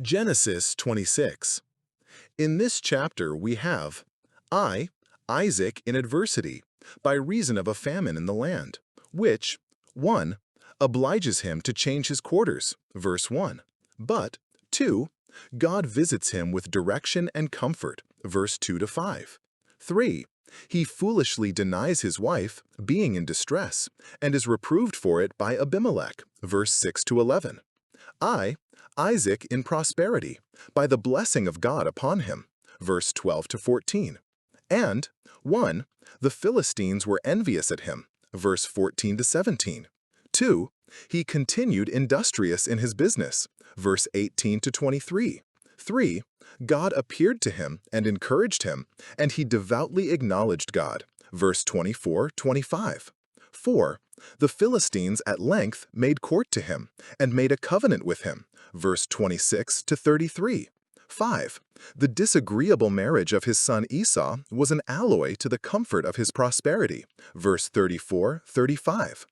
Genesis 26. In this chapter we have Isaac in adversity, by reason of a famine in the land, which 1. Obliges him to change his quarters, verse 1. But 2. God visits him with direction and comfort, verse 2-5. 3. He foolishly denies his wife, being in distress, and is reproved for it by Abimelech, verse 6-11. Isaac in prosperity, by the blessing of God upon him, verse 12-14. And 1. The Philistines were envious at him, verse 14-17. 2. He continued industrious in his business, verse 18-23. 3. God appeared to him and encouraged him, and he devoutly acknowledged God, verse 24-25. 4. The Philistines at length made court to him, and made a covenant with him, verse 26-33. 5. The disagreeable marriage of his son Esau was an alloy to the comfort of his prosperity, verse 34-35.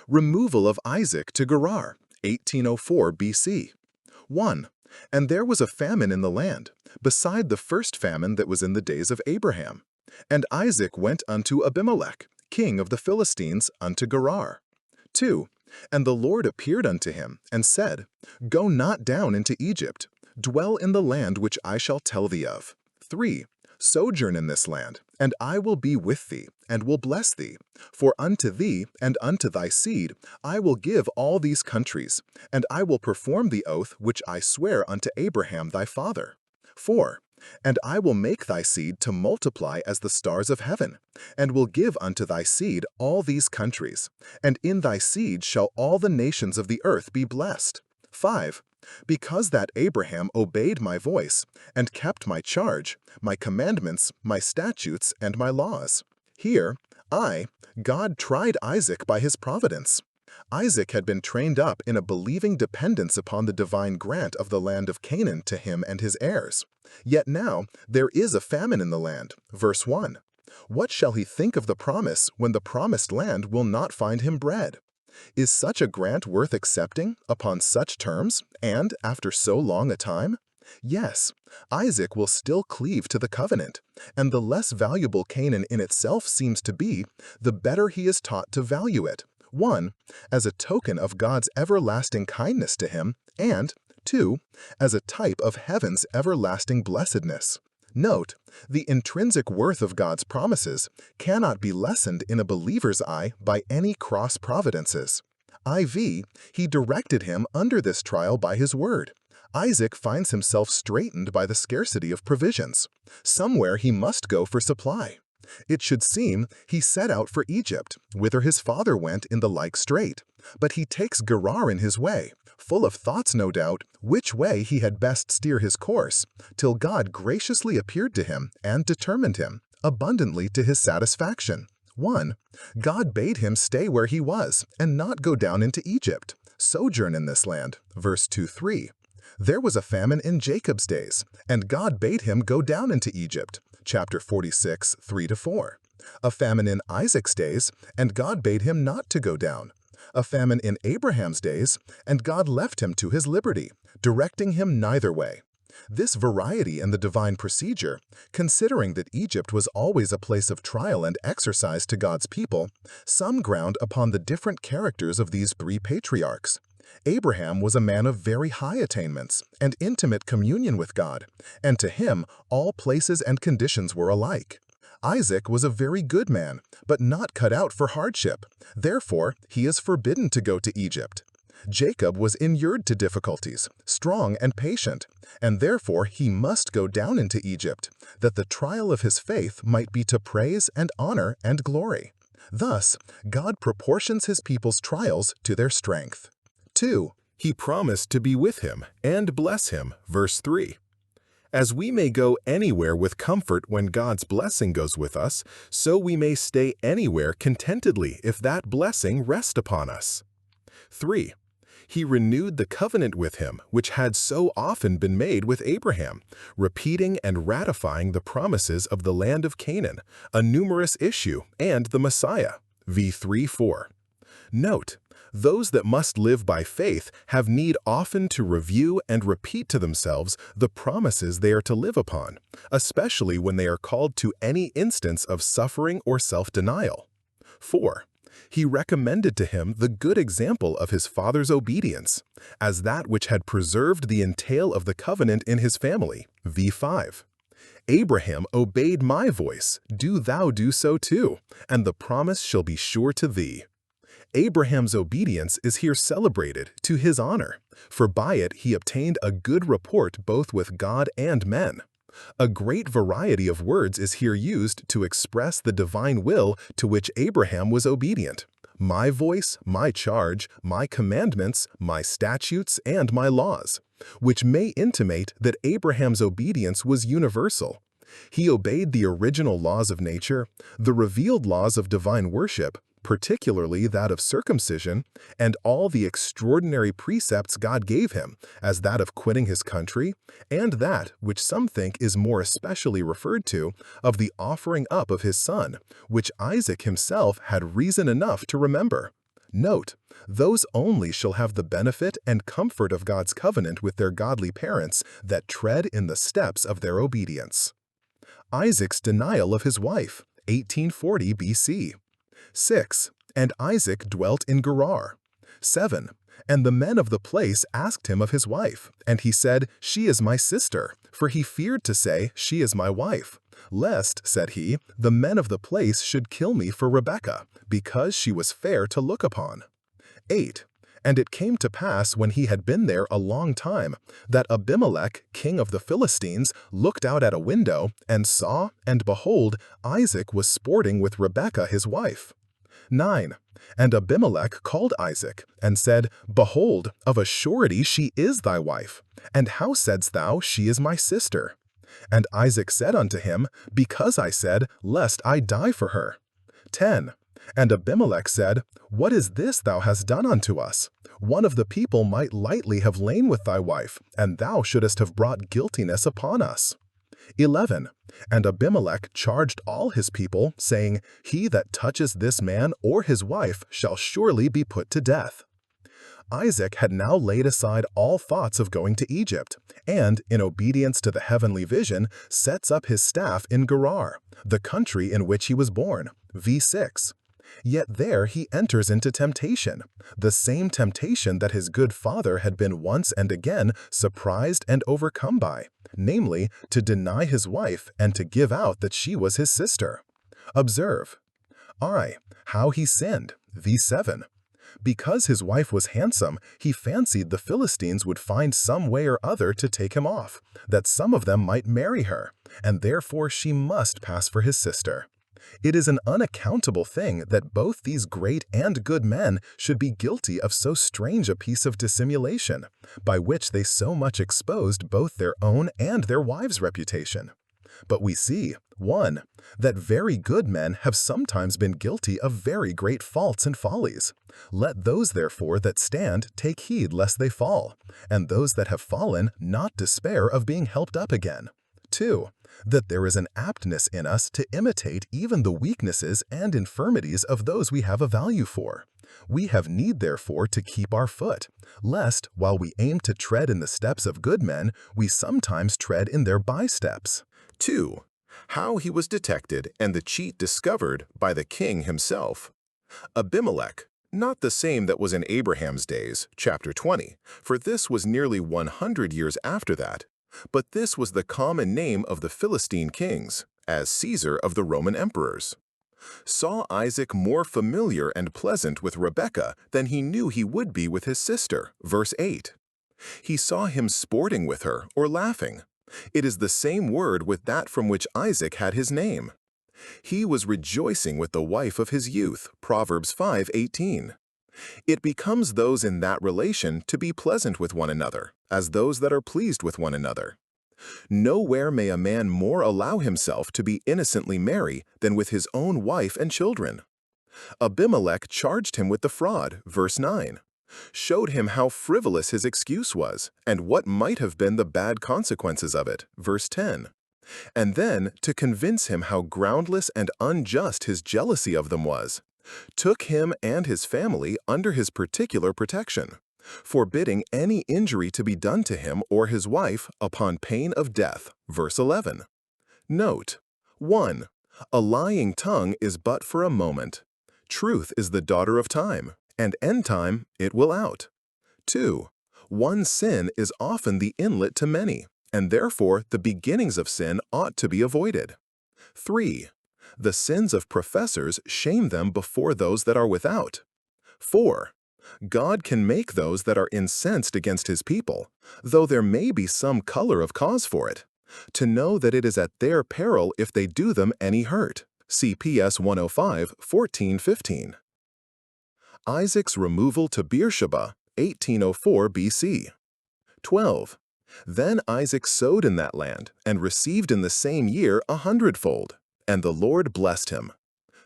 Removal of Isaac to Gerar, 1804 BC. 1. And there was a famine in the land, beside the first famine that was in the days of Abraham. And Isaac went unto Abimelech, king of the Philistines, unto Gerar. 2. And the Lord appeared unto him, and said, Go not down into Egypt, dwell in the land which I shall tell thee of. 3. Sojourn in this land, and I will be with thee, and will bless thee. For unto thee and unto thy seed I will give all these countries, and I will perform the oath which I swear unto Abraham thy father. 4. And I will make thy seed to multiply as the stars of heaven, and will give unto thy seed all these countries, and in thy seed shall all the nations of the earth be blessed. 5. Because that Abraham obeyed my voice, and kept my charge, my commandments, my statutes, and my laws. Here, God tried Isaac by his providence. Isaac had been trained up in a believing dependence upon the divine grant of the land of Canaan to him and his heirs. Yet now there is a famine in the land. Verse 1. What shall he think of the promise when the promised land will not find him bread? Is such a grant worth accepting upon such terms and after so long a time? Yes, Isaac will still cleave to the covenant, and the less valuable Canaan in itself seems to be, the better he is taught to value it. 1. As a token of God's everlasting kindness to him, and 2. As a type of heaven's everlasting blessedness. Note, the intrinsic worth of God's promises cannot be lessened in a believer's eye by any cross providences. He directed him under this trial by his word. Isaac finds himself straitened by the scarcity of provisions. Somewhere he must go for supply. It should seem he set out for Egypt, whither his father went in the like strait. But he takes Gerar in his way, full of thoughts no doubt, which way he had best steer his course, till God graciously appeared to him and determined him, abundantly to his satisfaction. 1. God bade him stay where he was, and not go down into Egypt, sojourn in this land, verse 2-3. There was a famine in Jacob's days, and God bade him go down into Egypt, chapter 46, 3-4. A famine in Isaac's days, and God bade him not to go down. A famine in Abraham's days, and God left him to his liberty, directing him neither way. This variety in the divine procedure, considering that Egypt was always a place of trial and exercise to God's people, some ground upon the different characters of these three patriarchs. Abraham was a man of very high attainments and intimate communion with God, and to him all places and conditions were alike. Isaac was a very good man, but not cut out for hardship. Therefore, he is forbidden to go to Egypt. Jacob was inured to difficulties, strong and patient, and therefore he must go down into Egypt, that the trial of his faith might be to praise and honor and glory. Thus, God proportions his people's trials to their strength. 2. He promised to be with him and bless him, verse 3. As we may go anywhere with comfort when God's blessing goes with us, so we may stay anywhere contentedly if that blessing rest upon us. 3. He renewed the covenant with him, which had so often been made with Abraham, repeating and ratifying the promises of the land of Canaan, a numerous issue, and the Messiah, v. 3-4. Note, Those that must live by faith have need often to review and repeat to themselves the promises they are to live upon, especially when they are called to any instance of suffering or self-denial. 4. He recommended to him the good example of his father's obedience, as that which had preserved the entail of the covenant in his family. V5. Abraham obeyed my voice, do thou do so too, and the promise shall be sure to thee. Abraham's obedience is here celebrated to his honor, for by it he obtained a good report both with God and men. A great variety of words is here used to express the divine will to which Abraham was obedient. My voice, my charge, my commandments, my statutes, and my laws, which may intimate that Abraham's obedience was universal. He obeyed the original laws of nature, the revealed laws of divine worship, particularly that of circumcision, and all the extraordinary precepts God gave him, as that of quitting his country, and that, which some think is more especially referred to, of the offering up of his son, which Isaac himself had reason enough to remember. Note, those only shall have the benefit and comfort of God's covenant with their godly parents that tread in the steps of their obedience. Isaac's denial of his wife, 1840 BC. 6. And Isaac dwelt in Gerar. 7. And the men of the place asked him of his wife, and he said, She is my sister, for he feared to say, She is my wife. Lest, said he, the men of the place should kill me for Rebekah, because she was fair to look upon. 8. And it came to pass when he had been there a long time, that Abimelech, king of the Philistines, looked out at a window, and saw, and behold, Isaac was sporting with Rebekah his wife. 9. And Abimelech called Isaac, and said, Behold, of a surety she is thy wife. And how saidst thou, She is my sister? And Isaac said unto him, Because I said, Lest I die for her. 10. And Abimelech said, What is this thou hast done unto us? One of the people might lightly have lain with thy wife, and thou shouldest have brought guiltiness upon us. 11. And Abimelech charged all his people, saying, He that touches this man or his wife shall surely be put to death. Isaac had now laid aside all thoughts of going to Egypt, and, in obedience to the heavenly vision, sets up his staff in Gerar, the country in which he was born. V6. Yet there he enters into temptation, the same temptation that his good father had been once and again surprised and overcome by, namely, to deny his wife and to give out that she was his sister. Observe. How he sinned. V7. Because his wife was handsome, he fancied the Philistines would find some way or other to take him off, that some of them might marry her, and therefore she must pass for his sister. It is an unaccountable thing that both these great and good men should be guilty of so strange a piece of dissimulation, by which they so much exposed both their own and their wives' reputation. But we see, 1. That very good men have sometimes been guilty of very great faults and follies. Let those therefore that stand take heed lest they fall, and those that have fallen not despair of being helped up again. 2. That there is an aptness in us to imitate even the weaknesses and infirmities of those we have a value for. We have need therefore to keep our foot, lest, while we aim to tread in the steps of good men, we sometimes tread in their bysteps. 2. How he was detected and the cheat discovered by the king himself. Abimelech, not the same that was in Abraham's days, chapter 20, for this was nearly 100 years after that. But this was the common name of the Philistine kings, as Caesar of the Roman emperors. Saw Isaac more familiar and pleasant with Rebekah than he knew he would be with his sister, verse 8. He saw him sporting with her or laughing. It is the same word with that from which Isaac had his name. He was rejoicing with the wife of his youth, Proverbs 5:18. It becomes those in that relation to be pleasant with one another, as those that are pleased with one another. Nowhere may a man more allow himself to be innocently merry than with his own wife and children. Abimelech charged him with the fraud, verse 9, showed him how frivolous his excuse was, and what might have been the bad consequences of it, verse 10. And then, to convince him how groundless and unjust his jealousy of them was, took him and his family under his particular protection, forbidding any injury to be done to him or his wife upon pain of death. Verse 11. Note: 1. A lying tongue is but for a moment. Truth is the daughter of time, and end time it will out. 2. One sin is often the inlet to many, and therefore the beginnings of sin ought to be avoided. 3. The sins of professors shame them before those that are without. 4. God can make those that are incensed against his people, though there may be some color of cause for it, to know that it is at their peril if they do them any hurt. See PS 105, 14-15. Isaac's removal to Beersheba, 1804 BC. 12. Then Isaac sowed in that land, and received in the same year 100-fold, and the Lord blessed him.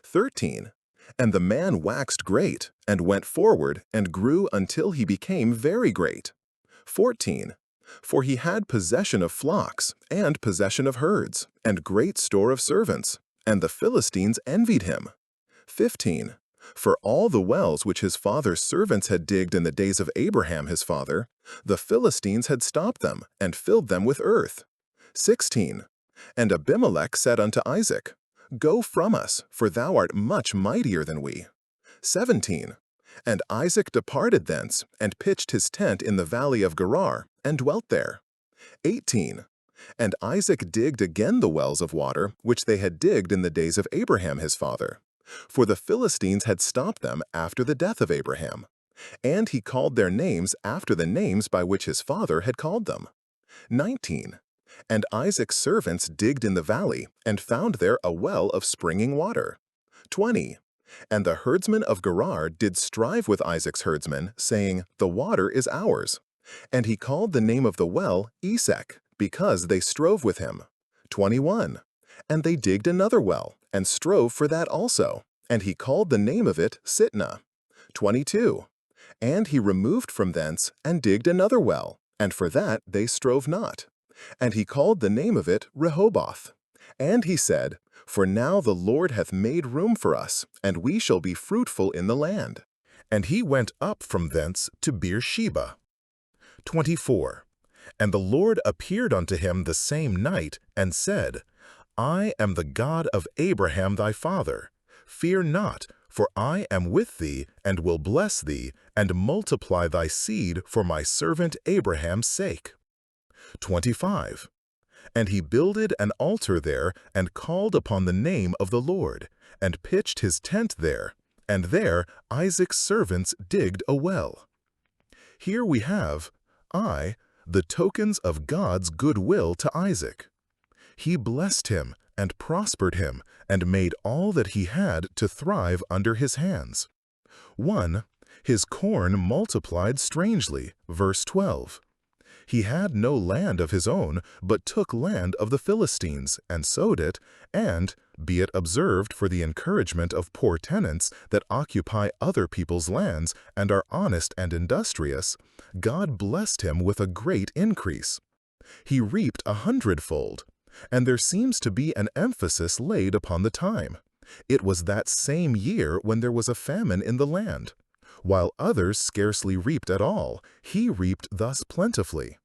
13. And the man waxed great, and went forward, and grew until he became very great. 14. For he had possession of flocks, and possession of herds, and great store of servants, and the Philistines envied him. 15. For all the wells which his father's servants had digged in the days of Abraham his father, the Philistines had stopped them, and filled them with earth. 16. And Abimelech said unto Isaac, Go from us, for thou art much mightier than we. 17. And Isaac departed thence, and pitched his tent in the valley of Gerar, and dwelt there. 18. And Isaac digged again the wells of water, which they had digged in the days of Abraham his father. For the Philistines had stopped them after the death of Abraham. And he called their names after the names by which his father had called them. 19. And Isaac's servants digged in the valley, and found there a well of springing water. 20. And the herdsmen of Gerar did strive with Isaac's herdsmen, saying, The water is ours. And he called the name of the well Esek, because they strove with him. 21. And they digged another well, and strove for that also, and he called the name of it Sitnah. 22. And he removed from thence, and digged another well, and for that they strove not. And he called the name of it Rehoboth. And he said, For now the Lord hath made room for us, and we shall be fruitful in the land. And he went up from thence to Beersheba. 24. And the Lord appeared unto him the same night, and said, I am the God of Abraham thy father. Fear not, for I am with thee, and will bless thee, and multiply thy seed for my servant Abraham's sake. 25. And he builded an altar there, and called upon the name of the Lord, and pitched his tent there, and there Isaac's servants digged a well. Here we have, the tokens of God's goodwill to Isaac. He blessed him, and prospered him, and made all that he had to thrive under his hands. 1. His corn multiplied strangely, verse 12. He had no land of his own, but took land of the Philistines, and sowed it, and, be it observed for the encouragement of poor tenants that occupy other people's lands and are honest and industrious, God blessed him with a great increase. He reaped 100-fold, and there seems to be an emphasis laid upon the time. It was that same year when there was a famine in the land. While others scarcely reaped at all, he reaped thus plentifully.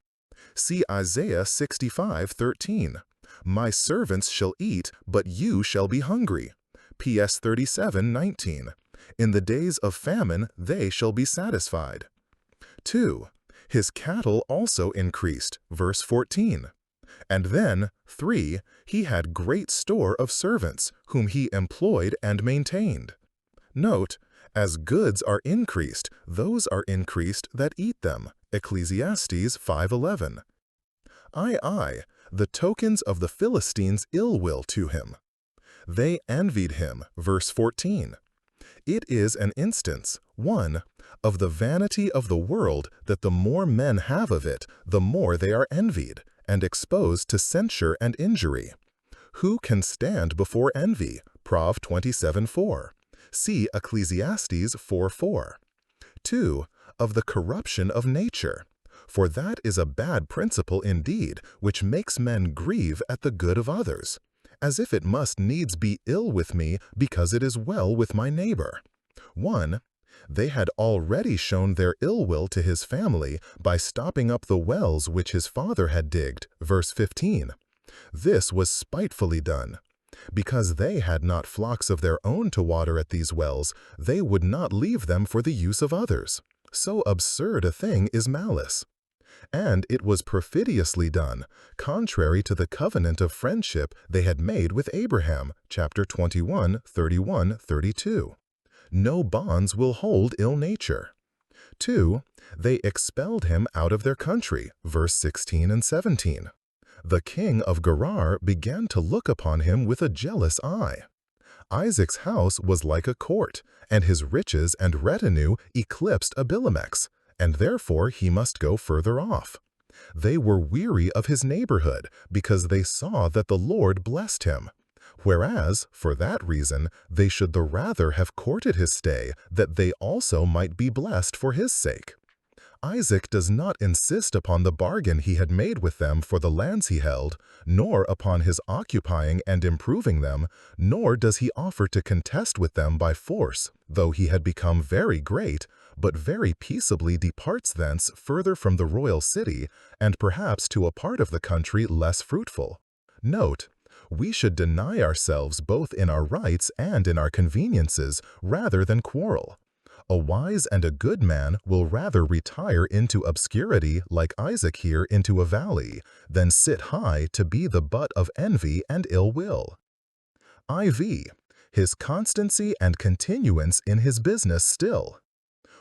See Isaiah 65:13. My servants shall eat, but you shall be hungry. PS 37:19. In the days of famine they shall be satisfied. 2. His cattle also increased, verse 14. And then, 3, he had great store of servants, whom he employed and maintained. Note, as goods are increased, those are increased that eat them. Ecclesiastes 5:11. The tokens of the Philistines' ill will to him. They envied him, verse 14. It is an instance, 1, of the vanity of the world, that the more men have of it, the more they are envied, and exposed to censure and injury. Who can stand before envy? Prov 27:4. See Ecclesiastes 4:4. 2. Of the corruption of nature. For that is a bad principle indeed, which makes men grieve at the good of others. as if it must needs be ill with me because it is well with my neighbor. 1. They had already shown their ill will to his family by stopping up the wells which his father had digged, verse 15. This was spitefully done. Because they had not flocks of their own to water at these wells, they would not leave them for the use of others. So absurd a thing is malice. And it was perfidiously done, contrary to the covenant of friendship they had made with Abraham, chapter 21, 31, 32. No bonds will hold ill nature. 2. They expelled him out of their country, verse 16 and 17. The king of Gerar began to look upon him with a jealous eye. Isaac's house was like a court, and his riches and retinue eclipsed Abimelech's, and therefore he must go further off. They were weary of his neighborhood because they saw that the Lord blessed him. Whereas, for that reason, they should the rather have courted his stay, that they also might be blessed for his sake. Isaac does not insist upon the bargain he had made with them for the lands he held, nor upon his occupying and improving them, nor does he offer to contest with them by force, though he had become very great, but very peaceably departs thence further from the royal city, and perhaps to a part of the country less fruitful. Note, we should deny ourselves both in our rights and in our conveniences rather than quarrel. A wise and a good man will rather retire into obscurity like Isaac here into a valley, than sit high to be the butt of envy and ill will. IV. His constancy and continuance in his business still.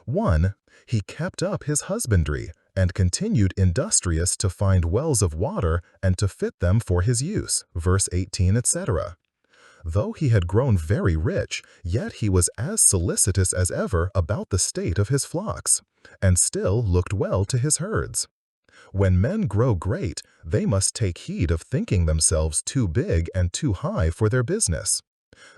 1. He kept up his husbandry, and continued industrious to find wells of water and to fit them for his use, verse 18, etc. Though he had grown very rich, yet he was as solicitous as ever about the state of his flocks, and still looked well to his herds. When men grow great, they must take heed of thinking themselves too big and too high for their business.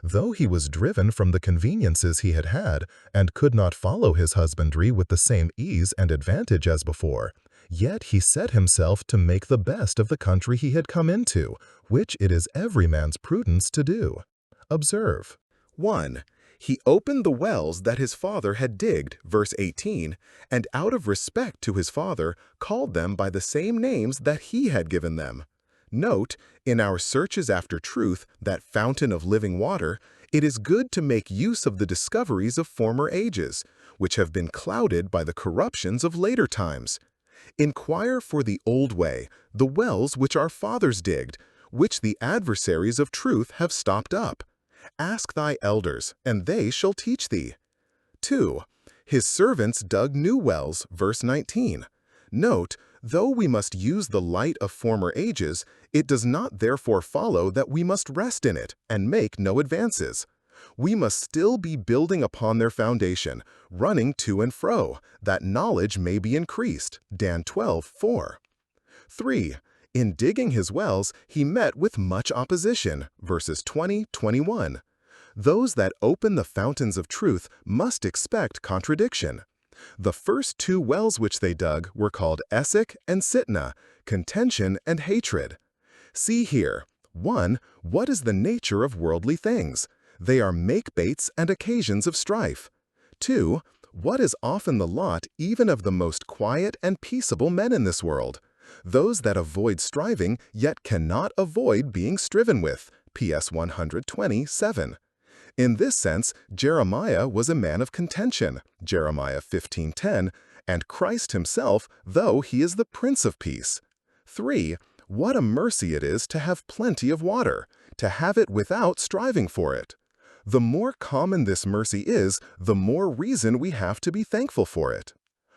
Though he was driven from the conveniences he had had, and could not follow his husbandry with the same ease and advantage as before, yet he set himself to make the best of the country he had come into, which it is every man's prudence to do. Observe. 1. He opened the wells that his father had digged, verse 18, and out of respect to his father, called them by the same names that he had given them. Note, in our searches after truth, that fountain of living water, it is good to make use of the discoveries of former ages, which have been clouded by the corruptions of later times. Inquire for the old way, the wells which our fathers digged, which the adversaries of truth have stopped up. Ask thy elders, and they shall teach thee. 2. His servants dug new wells, verse 19. Note, though we must use the light of former ages, it does not therefore follow that we must rest in it and make no advances. We must still be building upon their foundation, running to and fro, that knowledge may be increased. Dan 12:4. 3. In digging his wells, he met with much opposition. Verses 20, 21. Those that open the fountains of truth must expect contradiction. The first 2 wells which they dug were called Essek and Sitnah, contention and hatred. See here. 1. What is the nature of worldly things? They are make-baits and occasions of strife. 2. What is often the lot even of the most quiet and peaceable men in this world? Those that avoid striving, yet cannot avoid being striven with. PS 120:7. In this sense, Jeremiah was a man of contention, Jeremiah 15:10, and Christ himself, though he is the Prince of Peace. 3. What a mercy it is to have plenty of water, to have it without striving for it. The more common this mercy is, the more reason we have to be thankful for it.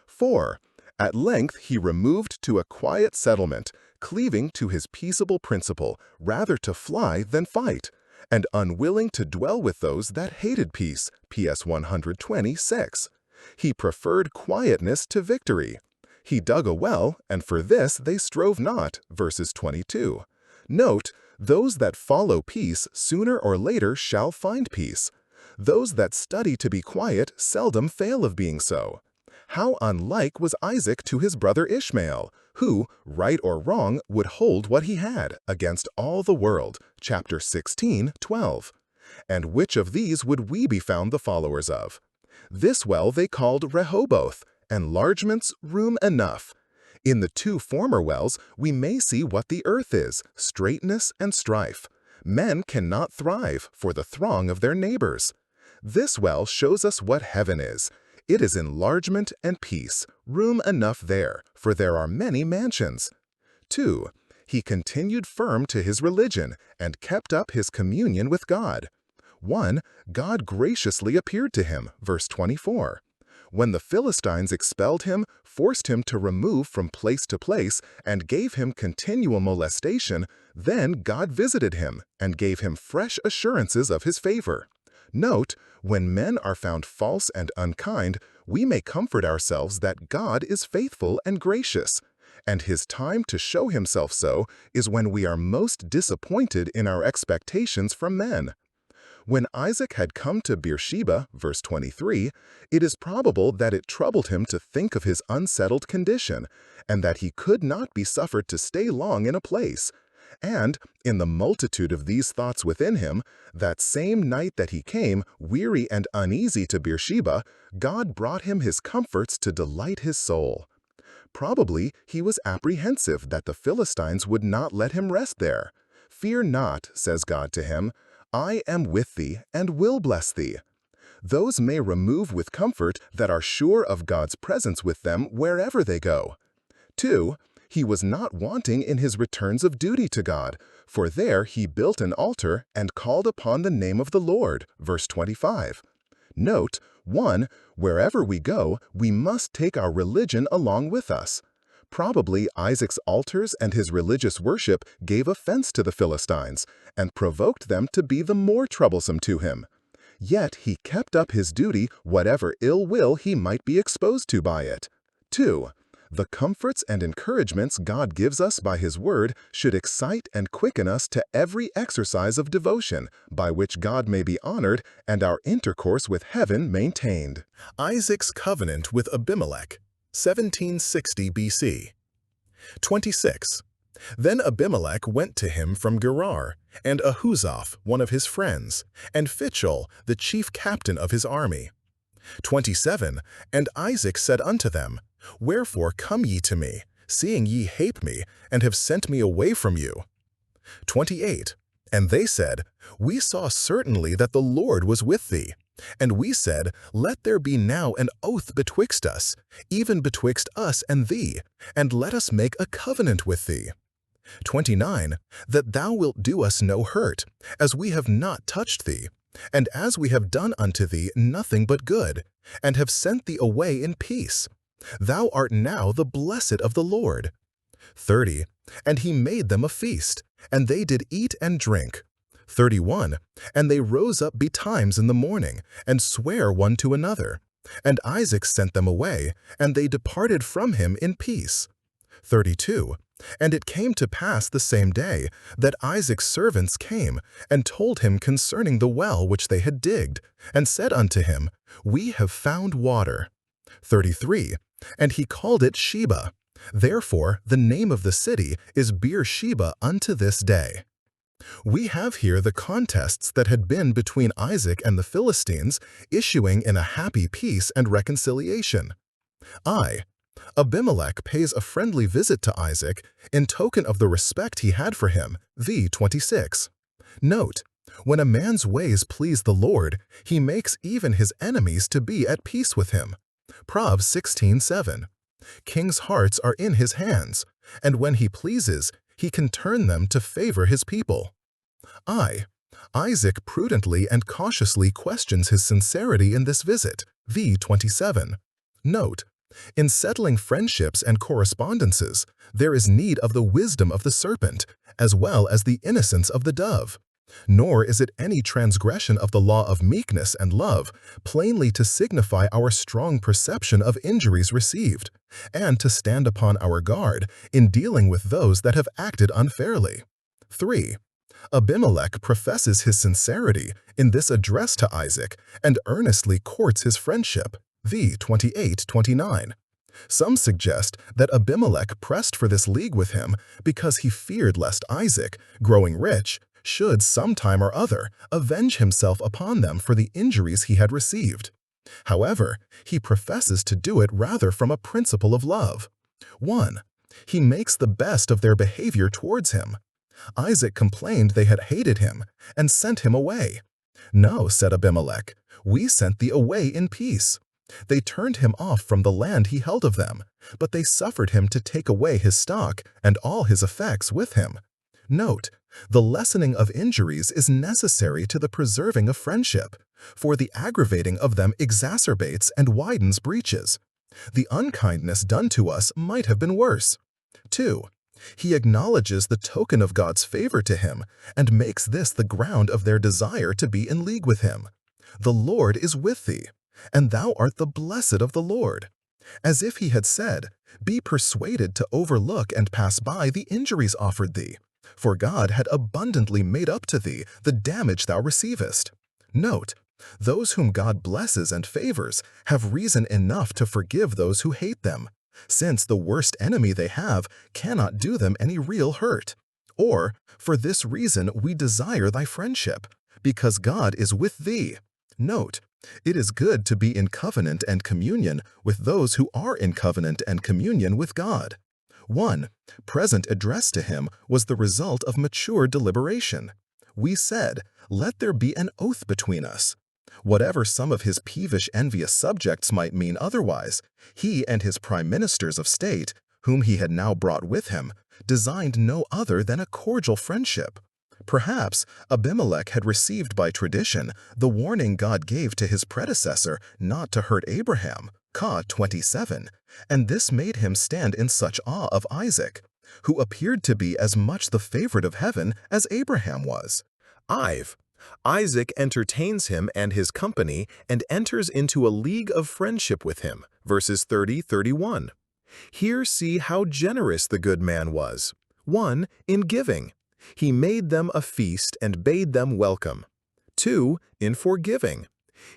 4. At length he removed to a quiet settlement, cleaving to his peaceable principle, rather to fly than fight, and unwilling to dwell with those that hated peace. PS 126. He preferred quietness to victory. He dug a well, and for this they strove not. Verses 22. Note, those that follow peace sooner or later shall find peace. Those that study to be quiet seldom fail of being so. How unlike was Isaac to his brother Ishmael, who, right or wrong, would hold what he had against all the world. Chapter 16:12. And which of these would we be found the followers of? This well they called Rehoboth, enlargements, room enough. In the two former wells we may see what the earth is, straightness and strife. Men cannot thrive for the throng of their neighbors. This well shows us what heaven is. It is enlargement and peace, room enough there, for there are many mansions. 2. He continued firm to his religion and kept up his communion with God. 1. God graciously appeared to him, verse 24. When the Philistines expelled him, forced him to remove from place to place, and gave him continual molestation, then God visited him and gave him fresh assurances of his favor. Note, when men are found false and unkind, we may comfort ourselves that God is faithful and gracious, and his time to show himself so is when we are most disappointed in our expectations from men. When Isaac had come to Beersheba, verse 23, it is probable that it troubled him to think of his unsettled condition, and that he could not be suffered to stay long in a place. And, in the multitude of these thoughts within him, that same night that he came, weary and uneasy to Beersheba, God brought him his comforts to delight his soul. Probably he was apprehensive that the Philistines would not let him rest there. "Fear not," says God to him, "I am with thee and will bless thee." Those may remove with comfort that are sure of God's presence with them wherever they go. 2. He was not wanting in his returns of duty to God, for there he built an altar and called upon the name of the Lord, verse 25. Note, 1. Wherever we go, we must take our religion along with us. Probably Isaac's altars and his religious worship gave offense to the Philistines and provoked them to be the more troublesome to him. Yet he kept up his duty whatever ill will he might be exposed to by it. 2. The comforts and encouragements God gives us by his word should excite and quicken us to every exercise of devotion by which God may be honored and our intercourse with heaven maintained. Isaac's covenant with Abimelech, 1760 BC. 26. Then Abimelech went to him from Gerar, and Ahuzoph, one of his friends, and Phichol, the chief captain of his army. 27. And Isaac said unto them, Wherefore come ye to me, seeing ye hate me, and have sent me away from you? 28. And they said, We saw certainly that the Lord was with thee. And we said, Let there be now an oath betwixt us, even betwixt us and thee, and let us make a covenant with thee. 29. That thou wilt do us no hurt, as we have not touched thee, and as we have done unto thee nothing but good, and have sent thee away in peace. Thou art now the blessed of the Lord. 30. And he made them a feast, and they did eat and drink. 31. And they rose up betimes in the morning, and sware one to another. And Isaac sent them away, and they departed from him in peace. 32. And it came to pass the same day, that Isaac's servants came, and told him concerning the well which they had digged, and said unto him, We have found water. 33. And he called it Sheba. Therefore the name of the city is Beersheba unto this day. We have here the contests that had been between Isaac and the Philistines issuing in a happy peace and reconciliation. Abimelech pays a friendly visit to Isaac in token of the respect he had for him, v. 26. Note, when a man's ways please the Lord, he makes even his enemies to be at peace with him. Prov 16:7. Kings' hearts are in his hands, and when he pleases, he can turn them to favor his people. Isaac prudently and cautiously questions his sincerity in this visit, v. 27. Note, in settling friendships and correspondences, there is need of the wisdom of the serpent, as well as the innocence of the dove. Nor is it any transgression of the law of meekness and love, plainly to signify our strong perception of injuries received, and to stand upon our guard in dealing with those that have acted unfairly. 3. Abimelech professes his sincerity in this address to Isaac and earnestly courts his friendship, v. 28-29. Some suggest that Abimelech pressed for this league with him because he feared lest Isaac, growing rich, should sometime or other avenge himself upon them for the injuries he had received. However, he professes to do it rather from a principle of love. 1. He makes the best of their behavior towards him. Isaac complained they had hated him and sent him away. "No," said Abimelech, "we sent thee away in peace." They turned him off from the land he held of them, but they suffered him to take away his stock and all his effects with him. Note, the lessening of injuries is necessary to the preserving of friendship, for the aggravating of them exacerbates and widens breaches. The unkindness done to us might have been worse. 2. He acknowledges the token of God's favor to him and makes this the ground of their desire to be in league with him. "The Lord is with thee, and thou art the blessed of the Lord." As if he had said, "Be persuaded to overlook and pass by the injuries offered thee, for God had abundantly made up to thee the damage thou receivest." Note, those whom God blesses and favors have reason enough to forgive those who hate them, since the worst enemy they have cannot do them any real hurt. Or, "For this reason we desire thy friendship, because God is with thee." Note, it is good to be in covenant and communion with those who are in covenant and communion with God. 1. Present address to him was the result of mature deliberation. We said, "Let there be an oath between us." Whatever some of his peevish, envious subjects might mean otherwise, he and his prime ministers of state, whom he had now brought with him, designed no other than a cordial friendship. Perhaps Abimelech had received by tradition the warning God gave to his predecessor not to hurt Abraham, Ca 27, and this made him stand in such awe of Isaac, who appeared to be as much the favorite of heaven as Abraham was. Isaac entertains him and his company and enters into a league of friendship with him, verses 30-31. Here see how generous the good man was. 1. In giving. He made them a feast and bade them welcome. 2. In forgiving.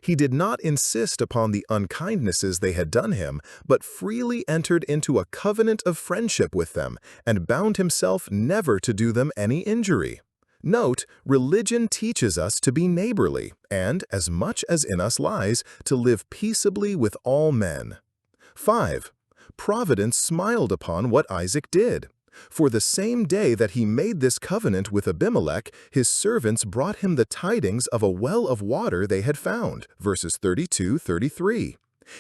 He did not insist upon the unkindnesses they had done him, but freely entered into a covenant of friendship with them and bound himself never to do them any injury. Note, religion teaches us to be neighborly and, as much as in us lies, to live peaceably with all men. 5. Providence smiled upon what Isaac did. For the same day that he made this covenant with Abimelech, his servants brought him the tidings of a well of water they had found, verses 32-33.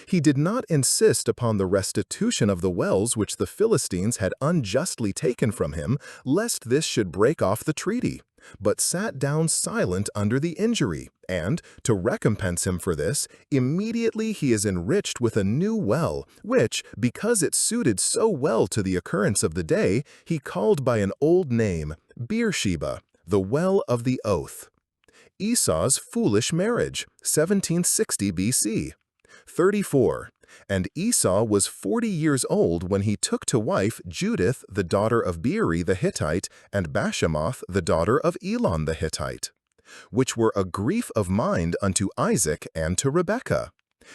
He did not insist upon the restitution of the wells which the Philistines had unjustly taken from him, lest this should break off the treaty, but sat down silent under the injury, and, to recompense him for this, immediately he is enriched with a new well, which, because it suited so well to the occurrence of the day, he called by an old name, Beersheba, the well of the oath. Esau's foolish marriage, 1760 BC. 34. And Esau was 40 years old when he took to wife Judith, the daughter of Beeri the Hittite, and Bashemoth, the daughter of Elon the Hittite, which were a grief of mind unto Isaac and to Rebekah.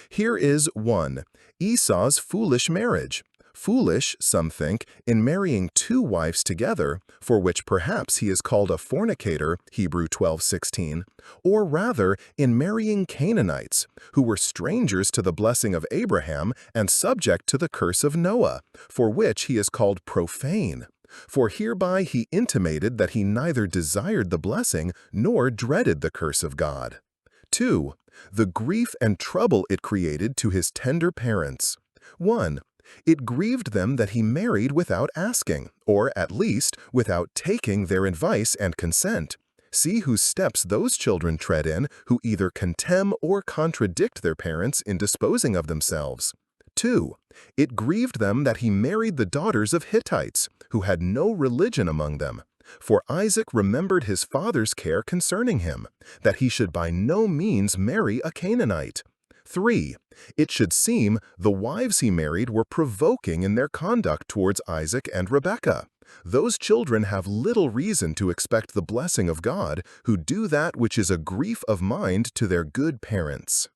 Here is 1. Esau's foolish marriage. Foolish, some think, in marrying 2 wives together, for which perhaps he is called a fornicator, Hebrew 12:16, or rather in marrying Canaanites, who were strangers to the blessing of Abraham and subject to the curse of Noah, for which he is called profane. For hereby he intimated that he neither desired the blessing nor dreaded the curse of God. 2. The grief and trouble it created to his tender parents. 1. It grieved them that he married without asking, or at least without taking their advice and consent. See whose steps those children tread in who either contemn or contradict their parents in disposing of themselves. 2. It grieved them that he married the daughters of Hittites, who had no religion among them. For Isaac remembered his father's care concerning him, that he should by no means marry a Canaanite. 3. It should seem the wives he married were provoking in their conduct towards Isaac and Rebekah. Those children have little reason to expect the blessing of God who do that which is a grief of mind to their good parents.